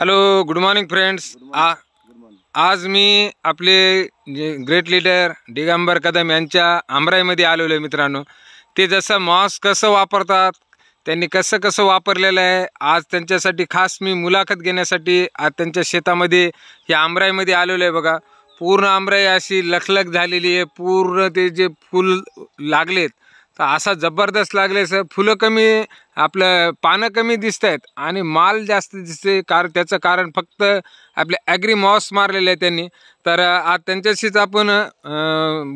Hello, good morning friends. आज मी आपले great leader Digambar Kadam यांच्या आमराईमध्ये आलेलो आहे मित्रांनो. ते जसं मॉस कसं वापरतात, त्यांनी कसं कसं वापरलेलं आहे, आज त्यांच्यासाठी खास मी मुलाखत घेण्यासाठी आज त्यांच्या शेतामध्ये या आमराईमध्ये आलेलो आहे. बघा, पूर्ण आमराई अशी लखलख झालेली आहे. पूर्ण ते जे फूल लागलेत तर असा जबरदस्त लागले. सर फुलं कमी, आपलं पानं कमी दिसत आहेत आणि माल जास्त दिसते. त्याचं कारण फक्त आपले ॲग्री मॉस मारलेले आहे त्यांनी. तर आज त्यांच्याशीच आपण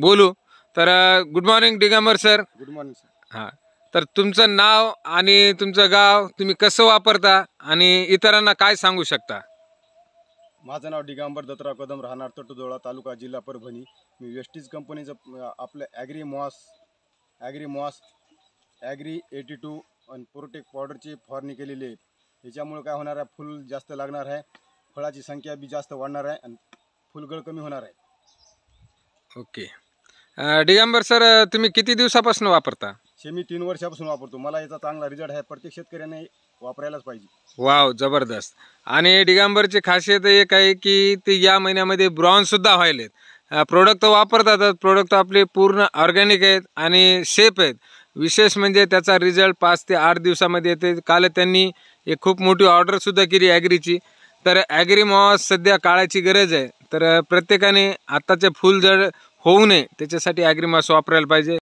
बोलू. तर good morning Digambar sir. Good morning sir. हां, तर तुमचं नाव आणि तुमचं गाव, तुम्ही कसं वापरता आणि इतरांना काय सांगू शकता? माझं नाव दिगंबर दत्तराव कदम, राहणार तटोजोळा, तालुका जिल्हा परभणी. मी वेस्टीज कंपनीचं आपलं ॲग्री मॉस ॲग्री 82 आणि प्रोटेक पावडरची फवारणी केलेली आहे. याच्यामुळे काय होणार आहे, फुल जास्त लागणार आहे, फळाची संख्या बी जास्त वाढणार आहे आणि फुलगळ कमी होणार आहे. ओके. दिगंबर सर, तुम्ही किती दिवसापासून वापरता? मी 3 वर्षापासून वापरतो. मला याचा चांगला रिझल्ट आहे. प्रत्येक शेतकऱ्याने वापरायलाच पाहिजे. वाव, जबरदस्त. आणि दिगंबरची खासियत एक आहे की ते या महिन्यामध्ये ब्रॉन्झसुद्धा व्हायलेत. प्रोडक्ट वापरतात, प्रोडक्ट आपले पूर्ण ऑर्गॅनिक आहेत आणि सेफ आहेत. विशेष म्हणजे त्याचा रिझल्ट 5 ते 8 दिवसामध्ये येते. काल त्यांनी एक खूप मोठी ऑर्डरसुद्धा केली ॲग्रीची. तर ॲग्री मॉस सध्या काळाची गरज आहे. तर प्रत्येकाने आत्ताचे फुल जड होऊ नये त्याच्यासाठी ॲग्री मॉस वापरायला पाहिजे.